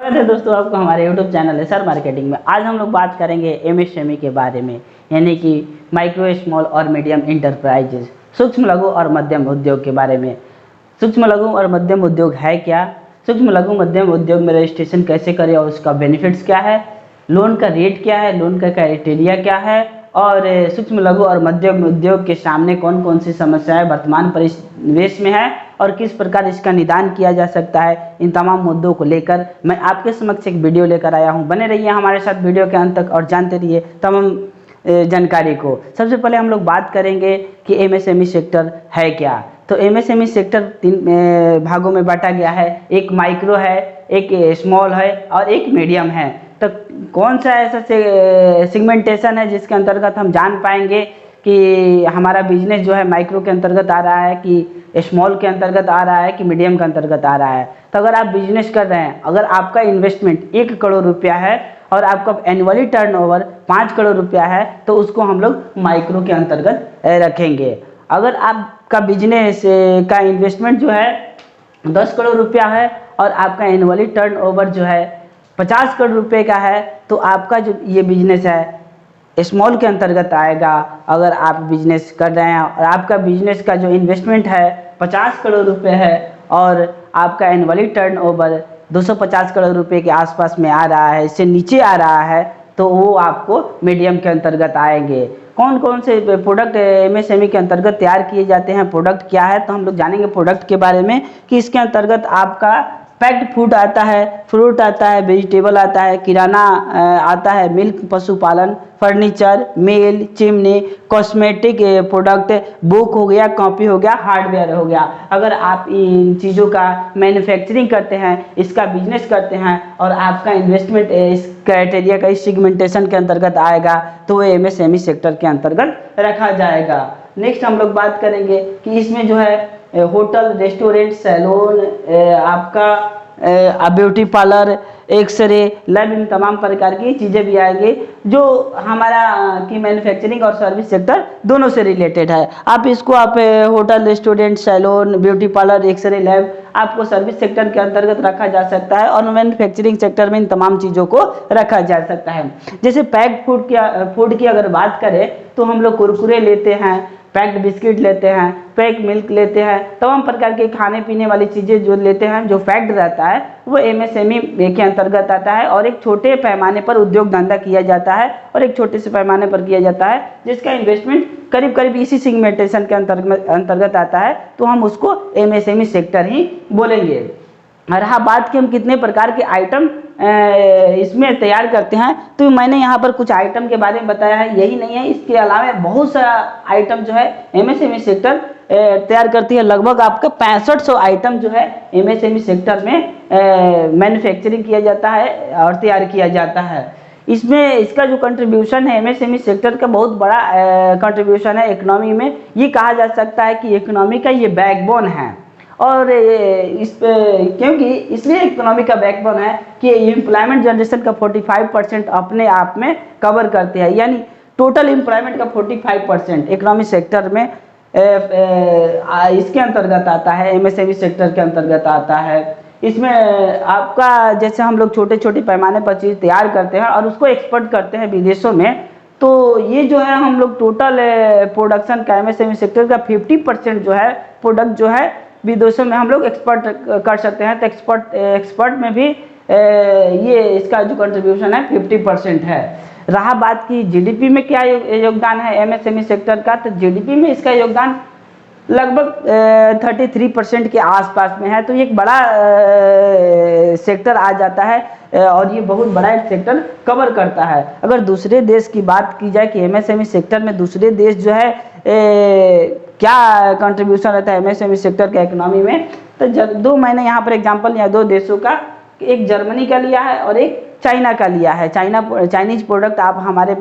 स्वागत है दोस्तों आपको हमारे YouTube चैनल है सर मार्केटिंग में। आज हम लोग बात करेंगे एमएसएमई के बारे में, यानी कि माइक्रो स्मॉल और मीडियम इंटरप्राइजेज, सूक्ष्म लघु और मध्यम उद्योग के बारे में। सूक्ष्म लघु और मध्यम उद्योग है क्या, सूक्ष्म लघु मध्यम उद्योग में रजिस्ट्रेशन कैसे करें और उसका बेनिफिट्स क्या है, लोन का रेट क्या है, लोन का क्राइटेरिया क्या है, और सूक्ष्म लघु और मध्यम उद्योग के सामने कौन कौन सी समस्याएं वर्तमान परिवेश में है और किस प्रकार इसका निदान किया जा सकता है। इन तमाम मुद्दों को लेकर मैं आपके समक्ष एक वीडियो लेकर आया हूं। बने रहिए हमारे साथ वीडियो के अंत तक और जानते रहिए तमाम जानकारी को। सबसे पहले हम लोग बात करेंगे कि एमएसएमई सेक्टर है क्या। तो एमएसएमई सेक्टर 3 भागों में बांटा गया है। एक माइक्रो है, एक स्मॉल है और एक मीडियम है। तो कौन सा ऐसा सेगमेंटेशन है जिसके अंतर्गत हम जान पाएंगे कि हमारा बिजनेस जो है माइक्रो के अंतर्गत आ रहा है कि स्मॉल के अंतर्गत आ रहा है कि मीडियम के अंतर्गत आ रहा है। तो अगर आप बिजनेस कर रहे हैं, अगर आपका इन्वेस्टमेंट 1 करोड़ रुपया है और आपका एनुअली टर्नओवर 5 करोड़ रुपया है तो उसको हम लोग माइक्रो के अंतर्गत रखेंगे। अगर आपका बिजनेस का इन्वेस्टमेंट जो है 10 करोड़ रुपया है और आपका एनुअली टर्नओवर जो है 50 करोड़ रुपए का है तो आपका जो ये बिजनेस है स्मॉल के अंतर्गत आएगा। अगर आप बिजनेस कर रहे हैं और आपका बिजनेस का जो इन्वेस्टमेंट है 50 करोड़ रुपए है और आपका एनुअली टर्नओवर 250 करोड़ रुपए के आसपास में आ रहा है, इससे नीचे आ रहा है, तो वो आपको मीडियम के अंतर्गत आएंगे। कौन कौन से प्रोडक्ट एमएसएमई के अंतर्गत तैयार किए जाते हैं, प्रोडक्ट क्या है, तो हम लोग जानेंगे प्रोडक्ट के बारे में कि इसके अंतर्गत आपका पैक्ड फूड आता है, फ्रूट आता है, वेजिटेबल आता है, किराना आता है, मिल्क, पशुपालन, furniture, mail, chimney, cosmetic product, book हो गया, कॉपी हो गया, हार्डवेयर हो गया। अगर आप इन चीज़ों का मैन्युफैक्चरिंग करते हैं, इसका बिजनेस करते हैं और आपका इन्वेस्टमेंट इस क्राइटेरिया का इस सेगमेंटेशन के अंतर्गत आएगा तो वो एमएसएमई सेक्टर के अंतर्गत रखा जाएगा। नेक्स्ट हम लोग बात करेंगे कि इसमें जो है होटल, रेस्टोरेंट, सैलून, आपका ब्यूटी पार्लर, एक्सरे, लैब, इन तमाम प्रकार की चीज़ें भी आएंगी जो हमारा की मैन्युफैक्चरिंग और सर्विस सेक्टर दोनों से रिलेटेड है। आप इसको hotel, restaurant, salon, beauty parlour, x ray, lab आपको सर्विस सेक्टर के अंतर्गत रखा जा सकता है और मैन्युफैक्चरिंग सेक्टर में इन तमाम चीज़ों को रखा जा सकता है। जैसे पैक्ड फूड की अगर बात करें तो हम लोग कुरकुरे लेते हैं, पैक्ड बिस्किट लेते हैं, पैक मिल्क लेते हैं, तमाम प्रकार के खाने पीने वाली चीज़ें जो लेते हैं जो पैक्ड रहता है वो एमएसएमई के अंतर्गत आता है और एक छोटे पैमाने पर उद्योग धंधा किया जाता है और एक छोटे से पैमाने पर किया जाता है जिसका इन्वेस्टमेंट करीब करीब इसी सेगमेंटेशन के अंतर्गत आता है, तो हम उसको एमएसएमई सेक्टर ही बोलेंगे। रहा बात कि हम कितने प्रकार के आइटम इसमें तैयार करते हैं, तो मैंने यहाँ पर कुछ आइटम के बारे में बताया है, यही नहीं है, इसके अलावा बहुत सारा आइटम जो है एमएसएमई सेक्टर तैयार करती है। लगभग आपका 6500 आइटम जो है एमएसएमई सेक्टर में मैन्युफैक्चरिंग किया जाता है और तैयार किया जाता है। इसमें इसका जो कंट्रीब्यूशन है एमएसएमई सेक्टर का बहुत बड़ा कंट्रीब्यूशन है इकोनॉमी में। ये कहा जा सकता है कि इकोनॉमी का ये बैकबोन है और क्योंकि इसलिए इकोनॉमी का बैकबोन है कि एम्प्लॉयमेंट जनरेशन का 45% अपने आप में कवर करते हैं, यानी टोटल एम्प्लॉयमेंट का 45% इकोनॉमी सेक्टर में इसके अंतर्गत आता है, एमएसएमई सेक्टर के अंतर्गत आता है। इसमें आपका जैसे हम लोग छोटे छोटे पैमाने पर चीज़ तैयार करते हैं और उसको एक्सपोर्ट करते हैं विदेशों में, तो ये जो है हम लोग टोटल प्रोडक्शन का एमएसएमई सेक्टर का 50% जो है प्रोडक्ट जो है विदेशों में हम लोग एक्सपोर्ट कर सकते हैं। तो एक्सपोर्ट में भी ये इसका जो कंट्रीब्यूशन है 50% है। रहा बात की जीडीपी में क्या योगदान है एमएसएमई सेक्टर का, तो जीडीपी में इसका योगदान लगभग 33% के आसपास में है। तो ये एक बड़ा सेक्टर आ जाता है और ये बहुत बड़ा एक सेक्टर कवर करता है। अगर दूसरे देश की बात की जाए कि एमएसएमई सेक्टर में दूसरे देश जो है क्या कंट्रीब्यूशन रहता है एमएसएमई सेक्टर के इकोनॉमी में, तो मैंने यहाँ पर एग्जांपल लिया 2 देशों का, एक जर्मनी का लिया है और एक चाइना का लिया है। चाइनीज प्रोडक्ट आप हमारे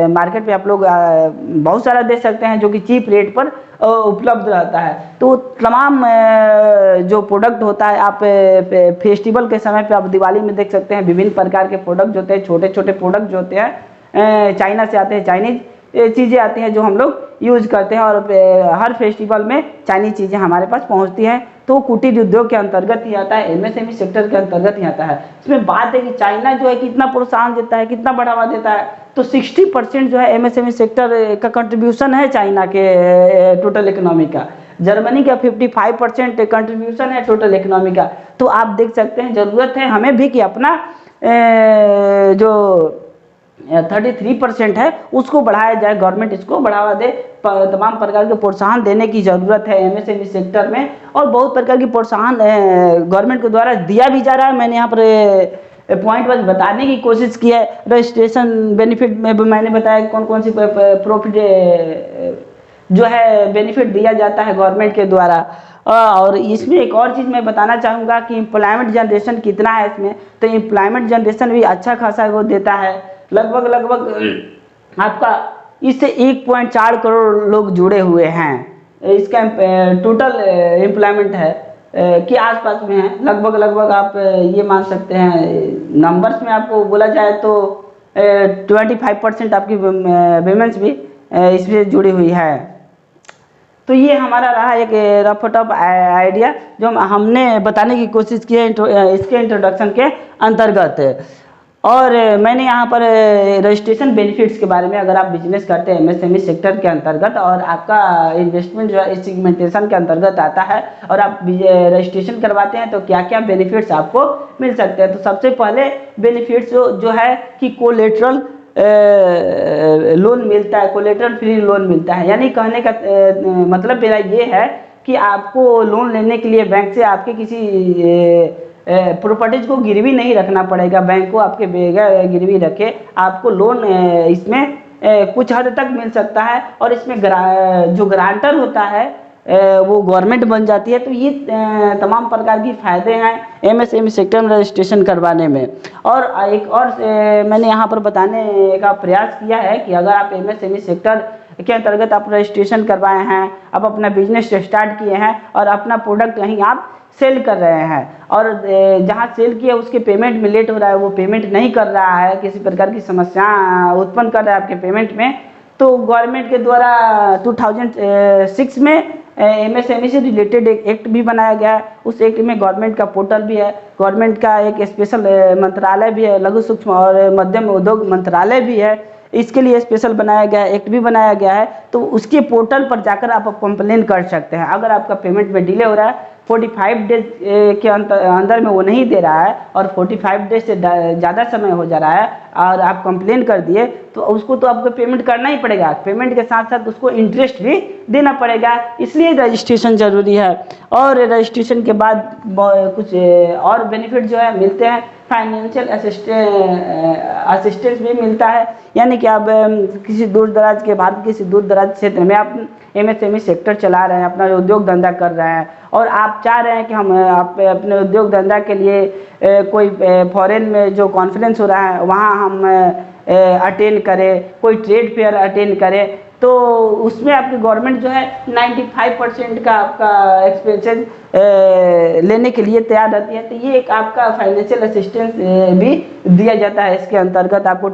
मार्केट पे आप लोग बहुत सारा दे सकते हैं जो कि चीप रेट पर उपलब्ध रहता है। तो तमाम जो प्रोडक्ट होता है आप फेस्टिवल के समय पे आप दिवाली में देख सकते हैं, विभिन्न प्रकार के प्रोडक्ट जो होते हैं, छोटे छोटे प्रोडक्ट जो होते हैं चाइना से आते हैं, चाइनीज चीज़ें आती हैं जो हम लोग यूज करते हैं, और हर फेस्टिवल में चाइनीज चीज़ें हमारे पास पहुंचती हैं, तो कुटीर उद्योग के अंतर्गत ही आता है, एमएसएमई सेक्टर के अंतर्गत ही आता है। इसमें बात है कि चाइना जो है कितना प्रोत्साहन देता है, कितना बढ़ावा देता है, तो 60% जो है एमएसएमई सेक्टर का कंट्रीब्यूशन है चाइना के टोटल इकोनॉमी का। जर्मनी का 55% कंट्रीब्यूशन है टोटल इकोनॉमी का। तो आप देख सकते हैं ज़रूरत है हमें भी कि अपना जो 33% है उसको बढ़ाया जाए, गवर्नमेंट इसको बढ़ावा दे, तमाम प्रकार के प्रोत्साहन देने की ज़रूरत है एमएसएमई सेक्टर में। और बहुत प्रकार की प्रोत्साहन गवर्नमेंट के द्वारा दिया भी जा रहा है। मैंने यहाँ पर पॉइंट वाइज बताने की कोशिश की है। रजिस्ट्रेशन बेनिफिट में भी मैंने बताया कौन कौन सी प्रॉफिट जो है बेनिफिट दिया जाता है गवर्नमेंट के द्वारा। और इसमें एक और चीज़ मैं बताना चाहूँगा कि एम्प्लॉयमेंट जनरेशन कितना है इसमें, तो एम्प्लॉयमेंट जनरेशन भी अच्छा खासा वो देता है। लगभग आपका इससे 1.4 करोड़ लोग जुड़े हुए हैं। इसका टोटल एम्प्लॉयमेंट है के आसपास में है। लगभग आप ये मान सकते हैं, नंबर्स में आपको बोला जाए तो 25% आपकी वुमेन्स भी इसमें जुड़ी हुई है। तो ये हमारा रहा एक रफ टफ आइडिया जो हमने बताने की कोशिश की है इसके इंट्रोडक्शन के अंतर्गत। और मैंने यहाँ पर रजिस्ट्रेशन बेनिफिट्स के बारे में, अगर आप बिजनेस करते हैं एमएसएमई सेक्टर के अंतर्गत और आपका इन्वेस्टमेंट जो है इस सेगमेंटेशन के अंतर्गत आता है और आप रजिस्ट्रेशन करवाते हैं, तो क्या क्या बेनिफिट्स आपको मिल सकते हैं। तो सबसे पहले बेनिफिट्स जो है कि कोलेटरल लोन मिलता है, कोलेटरल फ्री लोन मिलता है। यानी कहने का मतलब मेरा ये है कि आपको लोन लेने के लिए बैंक से आपके किसी प्रॉपर्टीज को गिरवी नहीं रखना पड़ेगा। बैंक को आपके बेगा गिरवी रखे आपको लोन इसमें कुछ हद तक मिल सकता है। और इसमें जो गारंटर होता है वो गवर्नमेंट बन जाती है। तो ये तमाम प्रकार की फ़ायदे हैं एमएसएमई सेक्टर में रजिस्ट्रेशन करवाने में। और एक और मैंने यहाँ पर बताने का प्रयास किया है कि अगर आप एमएसएमई सेक्टर के अंतर्गत आप रजिस्ट्रेशन करवाए हैं, आप अपना बिजनेस स्टार्ट किए हैं और अपना प्रोडक्ट कहीं आप सेल कर रहे हैं और जहाँ सेल किया उसके पेमेंट में लेट हो रहा है, वो पेमेंट नहीं कर रहा है, किसी प्रकार की समस्या उत्पन्न कर रहा है आपके पेमेंट में, तो गवर्नमेंट के द्वारा 2006 में एमएसएमई से रिलेटेड एक एक्ट भी बनाया गया है। उस एक्ट में गवर्नमेंट का पोर्टल भी है, गवर्नमेंट का एक स्पेशल मंत्रालय भी है, लघु सूक्ष्म और मध्यम उद्योग मंत्रालय भी है। इसके लिए स्पेशल बनाया गया है, एक्ट भी बनाया गया है। तो उसके पोर्टल पर जाकर आप कंप्लेन कर सकते हैं। अगर आपका पेमेंट में डिले हो रहा है, 45 डेज के अंदर में वो नहीं दे रहा है और 45 डेज से ज़्यादा समय हो जा रहा है और आप कंप्लेन कर दिए, तो उसको तो आपको पेमेंट करना ही पड़ेगा। पेमेंट के साथ साथ उसको इंटरेस्ट भी देना पड़ेगा, इसलिए रजिस्ट्रेशन ज़रूरी है। और रजिस्ट्रेशन के बाद कुछ और बेनिफिट जो है मिलते हैं। फाइनेंशियल असिस्टेंस भी मिलता है, यानी कि आप किसी दूर दराज के भारत किसी दूर दराज क्षेत्र में आप एमएसएमई सेक्टर चला रहे हैं, अपना उद्योग धंधा कर रहे हैं और आप चाह रहे हैं कि हम आप अपने उद्योग धंधा के लिए कोई फॉरेन में जो कॉन्फ्रेंस हो रहा है वहाँ हम अटेंड करें, कोई ट्रेड फेयर अटेंड करें, तो उसमें आपकी गवर्नमेंट जो है 95% का आपका एक्सपेंसेस लेने के लिए तैयार रहती है। तो ये एक आपका फाइनेंशियल असिस्टेंस भी दिया जाता है। इसके अंतर्गत आपको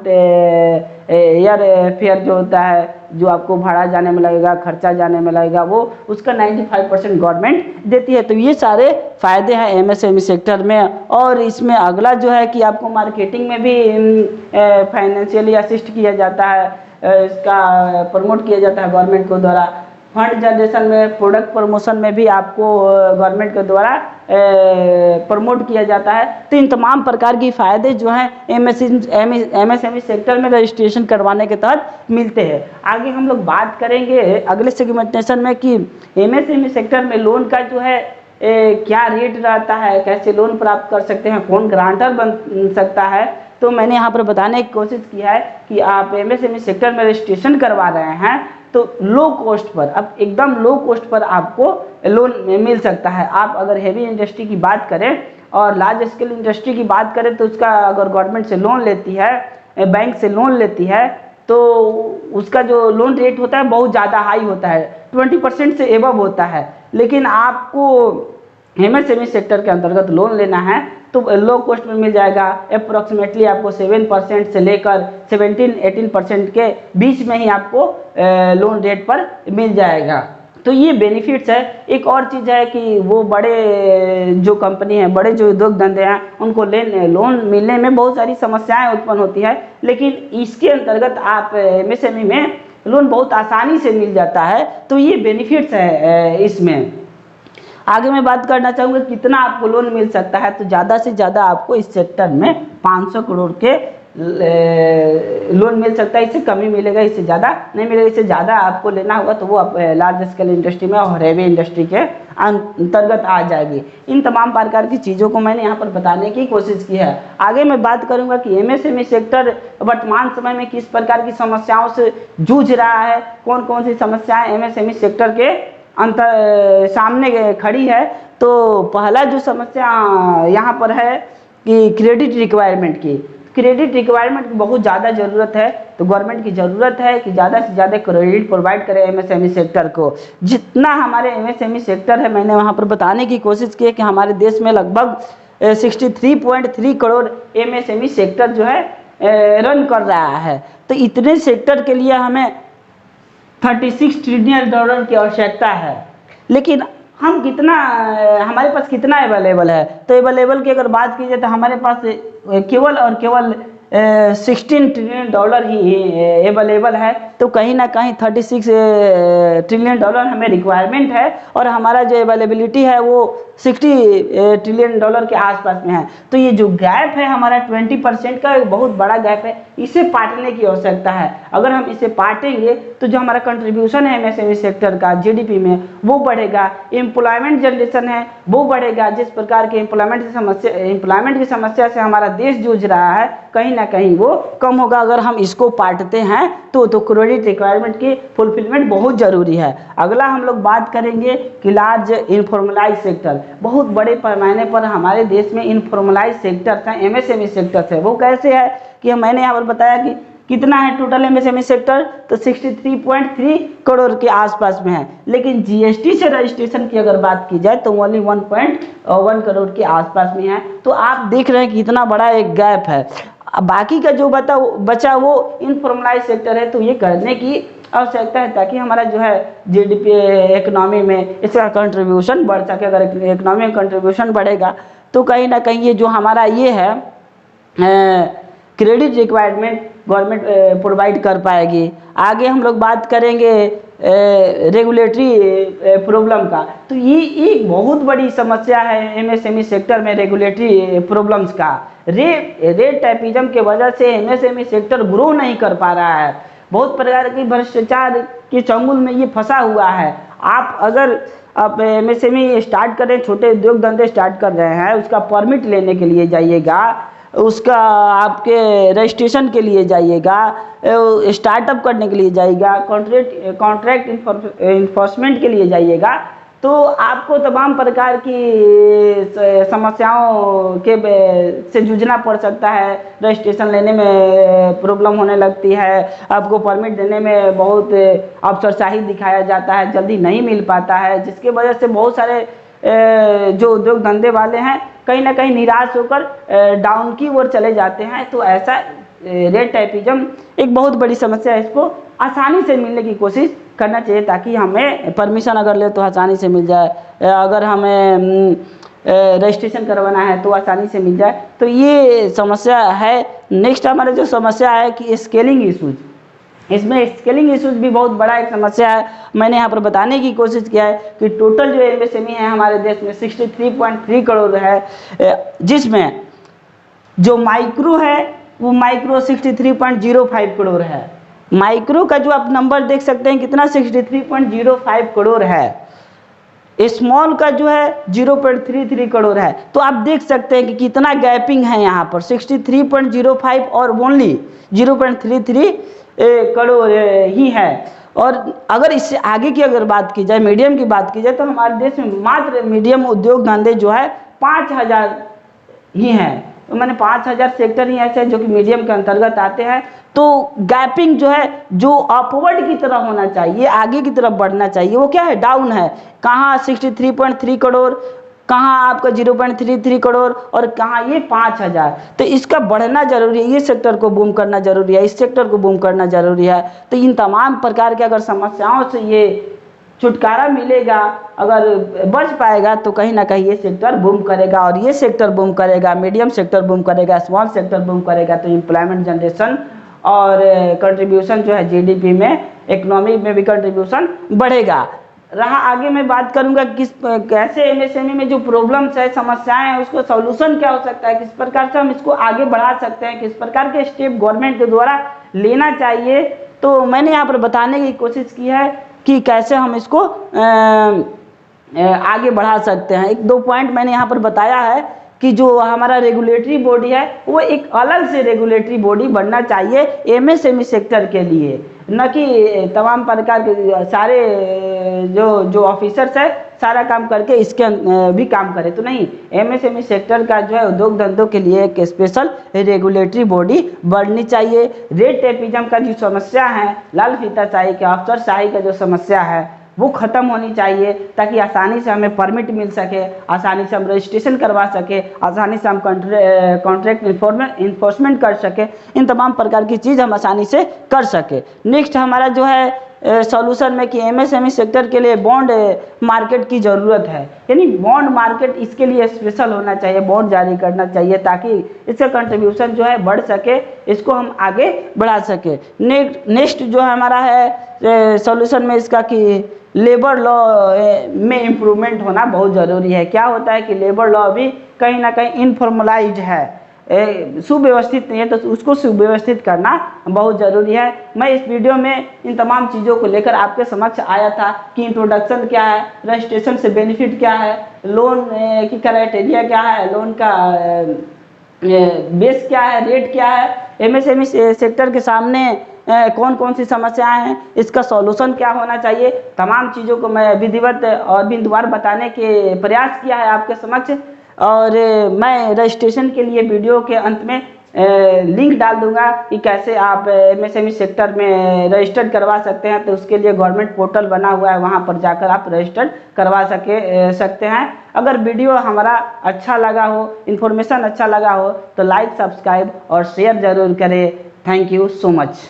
एयर फेयर जो होता है, जो आपको भाड़ा जाने में लगेगा, खर्चा जाने में लगेगा, वो उसका 95% गवर्नमेंट देती है। तो ये सारे फ़ायदे हैं एमएसएमई सेक्टर में। और इसमें अगला जो है कि आपको मार्केटिंग में भी फाइनेंशियली असिस्ट किया जाता है, इसका प्रमोट किया जाता है गवर्नमेंट के द्वारा। फंड जनरेशन में, प्रोडक्ट प्रमोशन में भी आपको गवर्नमेंट के द्वारा प्रमोट किया जाता है। तो इन तमाम प्रकार की फ़ायदे जो हैं एमएसएमई सेक्टर में रजिस्ट्रेशन करवाने के तहत मिलते हैं। आगे हम लोग बात करेंगे अगले सेगमेंटेशन में कि एमएसएमई सेक्टर में लोन का जो है क्या रेट रहता है, कैसे लोन प्राप्त कर सकते हैं, कौन ग्रांटर बन सकता है। तो मैंने यहाँ पर बताने की कोशिश किया है कि आप एमएसएमई सेक्टर में रजिस्ट्रेशन करवा रहे हैं तो लो कॉस्ट पर, अब एकदम लो कॉस्ट पर आपको लोन मिल सकता है। आप अगर हेवी इंडस्ट्री की बात करें और लार्ज स्केल इंडस्ट्री की बात करें तो उसका अगर गवर्नमेंट से लोन लेती है, बैंक से लोन लेती है, तो उसका जो लोन रेट होता है बहुत ज़्यादा हाई होता है, 20% से एबव होता है। लेकिन आपको एमएसएमई सेक्टर के अंतर्गत लोन लेना है तो लो कॉस्ट में मिल जाएगा। अप्रोक्सीमेटली आपको 7% से लेकर 17-18% के बीच में ही आपको लोन रेट पर मिल जाएगा। तो ये बेनिफिट्स है। एक और चीज़ है कि वो बड़े जो कंपनी है, बड़े जो उद्योग धंधे हैं, उनको लोन मिलने में बहुत सारी समस्याएं उत्पन्न होती है, लेकिन इसके अंतर्गत आप एमएसएमई में लोन बहुत आसानी से मिल जाता है। तो ये बेनिफिट्स है इसमें। आगे मैं बात करना चाहूँगा कितना आपको लोन मिल सकता है। तो ज़्यादा से ज़्यादा आपको इस सेक्टर में 500 करोड़ के लोन मिल सकता है। इससे कम ही मिलेगा, इससे ज़्यादा नहीं मिलेगा। इससे ज़्यादा आपको लेना होगा तो वो आप लार्ज स्केल इंडस्ट्री में और हैवी इंडस्ट्री के अंतर्गत आ जाएगी। इन तमाम प्रकार की चीज़ों को मैंने यहाँ पर बताने की कोशिश की है। आगे मैं बात करूँगा कि एमएसएमई सेक्टर वर्तमान समय में किस प्रकार की समस्याओं से जूझ रहा है, कौन कौन सी समस्याएं एमएसएमई सेक्टर के सामने खड़ी है। तो पहला जो समस्या यहाँ पर है कि क्रेडिट रिक्वायरमेंट की। क्रेडिट रिक्वायरमेंट की बहुत ज़्यादा ज़रूरत है। तो गवर्नमेंट की ज़रूरत है कि ज़्यादा से ज़्यादा क्रेडिट प्रोवाइड करे एमएसएमई सेक्टर को। जितना हमारे एमएसएमई सेक्टर है, मैंने वहाँ पर बताने की कोशिश की कि हमारे देश में लगभग 63.3 करोड़ एमएसएमई सेक्टर जो है रन कर रहा है। तो इतने सेक्टर के लिए हमें 36 ट्रिलियन डॉलर की आवश्यकता है, लेकिन हम कितना, हमारे पास कितना अवेलेबल है। तो अवेलेबल की अगर बात की जाए तो हमारे पास केवल और केवल 16 ट्रिलियन डॉलर ही अवेलेबल है। तो कहीं ना कहीं 36 ट्रिलियन डॉलर हमें रिक्वायरमेंट है और हमारा जो अवेलेबिलिटी है वो 60 ट्रिलियन डॉलर के आसपास में है। तो ये जो गैप है हमारा 20% का, बहुत बड़ा गैप है। इसे पाटने की आवश्यकता है। अगर हम इसे पाटेंगे तो जो हमारा कंट्रीब्यूशन है एमएसएमई सेक्टर का जीडीपी में वो बढ़ेगा, एम्प्लॉयमेंट जनरेशन है वो बढ़ेगा। जिस प्रकार के एम्प्लॉयमेंट की समस्या से हमारा देश जूझ रहा है, कहीं ना कहीं वो कम होगा अगर हम इसको पाटते हैं। तो क्रेडिट रिक्वायरमेंट की फुलफिलमेंट बहुत ज़रूरी है। अगला हम लोग बात करेंगे कि लार्ज इनफॉर्मलाइज सेक्टर। बहुत बड़े पैमाने पर हमारे देश में इनफॉर्मलाइज सेक्टर्स हैं, एमएसएमई सेक्टर्स है। वो कैसे है कि मैंने यहाँ पर बताया कि कितना है टोटल एमएसएमई सेक्टर, तो 63.3 करोड़ के आसपास में है। लेकिन जीएसटी से रजिस्ट्रेशन की अगर बात की जाए तो ओनली 1.1 करोड़ के आसपास में है। तो आप देख रहे हैं कि इतना बड़ा एक गैप है। बाकी का जो बचा वो इनफॉर्मलाइज सेक्टर है। तो ये करने की आवश्यकता है ताकि हमारा जो है जीडीपी इकोनॉमी में इसका कंट्रीब्यूशन बढ़ सके। अगर इकोनॉमी में कंट्रीब्यूशन बढ़ेगा तो कहीं ना कहीं ये जो हमारा ये है क्रेडिट रिक्वायरमेंट गवर्नमेंट प्रोवाइड कर पाएगी। आगे हम लोग बात करेंगे रेगुलेटरी प्रॉब्लम का। तो ये एक बहुत बड़ी समस्या है एमएसएमई सेक्टर में, रेगुलेटरी प्रॉब्लम्स का। रेट टाइपिज्म के वजह से एमएसएमई सेक्टर ग्रो नहीं कर पा रहा है। बहुत प्रकार की भ्रष्टाचार के चंगुल में ये फंसा हुआ है। अगर आप एमएसएमई स्टार्ट कर रहे हैं, छोटे उद्योग धंधे स्टार्ट कर रहे हैं, उसका परमिट लेने के लिए जाइएगा, उसका आपके रजिस्ट्रेशन के लिए जाइएगा, स्टार्टअप करने के लिए जाइएगा, कॉन्ट्रैक्ट इन्फोर्समेंट के लिए जाइएगा, तो आपको तमाम प्रकार की समस्याओं के से जूझना पड़ सकता है। रजिस्ट्रेशन लेने में प्रॉब्लम होने लगती है, आपको परमिट देने में बहुत अफसरशाही दिखाया जाता है, जल्दी नहीं मिल पाता है, जिसके वजह से बहुत सारे जो उद्योग धंधे वाले हैं कहीं ना कहीं निराश होकर डाउन की ओर चले जाते हैं। तो ऐसा रेट टाइपिज्म एक बहुत बड़ी समस्या है। इसको आसानी से मिलने की कोशिश करना चाहिए ताकि हमें परमिशन अगर ले तो आसानी से मिल जाए, अगर हमें रजिस्ट्रेशन करवाना है तो आसानी से मिल जाए। तो ये समस्या है। नेक्स्ट हमारा जो समस्या है कि स्केलिंग इशूज़, इसमें स्केलिंग इशूज़ भी बहुत बड़ा एक समस्या है। मैंने यहाँ पर बताने की कोशिश किया है कि टोटल जो एमएसएमई है हमारे देश में 63.3 करोड़ है, जिसमें जो माइक्रो है वो माइक्रो 63.05 करोड़ है। माइक्रो का जो आप नंबर देख सकते हैं कितना, 63.05 करोड़ है। स्मॉल का जो है 0.33 करोड़ है। तो आप देख सकते हैं कि कितना गैपिंग है यहाँ पर, 63.05 और ओनली 0.33 करोड़ ही है। और अगर इससे आगे की अगर बात की जाए, मीडियम की बात की जाए, तो हमारे देश में मात्र मीडियम उद्योग धंधे जो है 5000 ही हैं। तो मैंने 5000 सेक्टर ही ऐसे हैं जो कि मीडियम के अंतर्गत आते हैं। तो गैपिंग जो है, जो अपवर्ड की तरह होना चाहिए, आगे की तरफ बढ़ना चाहिए, वो क्या है, डाउन है। कहाँ 63.3 करोड़ कहाँ आपका 0.33 करोड़ और कहाँ ये 5,000। तो इसका बढ़ना जरूरी है, ये सेक्टर को बूम करना जरूरी है, इस सेक्टर को बूम करना जरूरी है। तो इन तमाम प्रकार के अगर समस्याओं से ये छुटकारा मिलेगा, अगर बच पाएगा, तो कहीं ना कहीं ये सेक्टर बूम करेगा। और ये सेक्टर बूम करेगा, मीडियम सेक्टर बूम करेगा, स्मॉल सेक्टर बूम करेगा, तो एम्प्लॉयमेंट जनरेशन और कंट्रीब्यूशन जो है जीडीपी में, इकोनॉमी में भी कंट्रीब्यूशन बढ़ेगा। रहा आगे मैं बात करूंगा कैसे एमएसएमई में जो प्रॉब्लम्स है, समस्याएं हैं, उसको सॉल्यूशन क्या हो सकता है, किस प्रकार से हम इसको आगे बढ़ा सकते हैं, किस प्रकार के स्टेप गवर्नमेंट के द्वारा लेना चाहिए। तो मैंने यहाँ पर बताने की कोशिश की है कि कैसे हम इसको आगे बढ़ा सकते हैं। एक दो पॉइंट मैंने यहाँ पर बताया है कि जो हमारा रेगुलेटरी बॉडी है वो एक अलग से रेगुलेटरी बॉडी बनना चाहिए एमएसएमई सेक्टर के लिए, न कि तमाम प्रकार के सारे जो ऑफिसर्स है सारा काम करके इसके भी काम करे। तो नहीं, एमएसएमई सेक्टर का जो है उद्योग धंधों के लिए एक स्पेशल रेगुलेटरी बॉडी बननी चाहिए। रेड टेपिज्म का जो समस्या है, लाल फीताशाही का, अफसरशाही का जो समस्या है वो खत्म होनी चाहिए, ताकि आसानी से हमें परमिट मिल सके, आसानी से हम रजिस्ट्रेशन करवा सके, आसानी से हम कॉन्ट्रैक्ट इन्फोर्समेंट कर सके, इन तमाम प्रकार की चीज़ हम आसानी से कर सके। नेक्स्ट हमारा जो है सॉल्यूशन में कि एमएसएमई सेक्टर के लिए बॉन्ड मार्केट की ज़रूरत है, यानी बॉन्ड मार्केट इसके लिए स्पेशल होना चाहिए, बॉन्ड जारी करना चाहिए ताकि इसका कंट्रीब्यूशन जो है बढ़ सके, इसको हम आगे बढ़ा सके। नेक्स्ट जो हमारा है सॉल्यूशन में इसका कि लेबर लॉ में इम्प्रूवमेंट होना बहुत ज़रूरी है। क्या होता है कि लेबर लॉ भी कहीं ना कहीं इनफॉर्मलाइज्ड है, सुव्यवस्थित नहीं है, तो उसको सुव्यवस्थित करना बहुत ज़रूरी है। मैं इस वीडियो में इन तमाम चीज़ों को लेकर आपके समक्ष आया था कि इंट्रोडक्शन क्या है, रजिस्ट्रेशन से बेनिफिट क्या है, लोन की क्राइटेरिया क्या है, लोन का बेस क्या है, रेट क्या है, एमएसएमई सेक्टर के सामने कौन कौन सी समस्याएं हैं, इसका सॉल्यूशन क्या होना चाहिए, तमाम चीज़ों को मैं विधिवत और बिंदुवार बताने के प्रयास किया है आपके समक्ष। और मैं रजिस्ट्रेशन के लिए वीडियो के अंत में लिंक डाल दूंगा कि कैसे आप एमएसएमई सेक्टर में रजिस्टर्ड करवा सकते हैं। तो उसके लिए गवर्नमेंट पोर्टल बना हुआ है, वहां पर जाकर आप रजिस्टर्ड करवा सकते हैं। अगर वीडियो हमारा अच्छा लगा हो, इन्फॉर्मेशन अच्छा लगा हो, तो लाइक, सब्सक्राइब और शेयर जरूर करें। Thank you so much.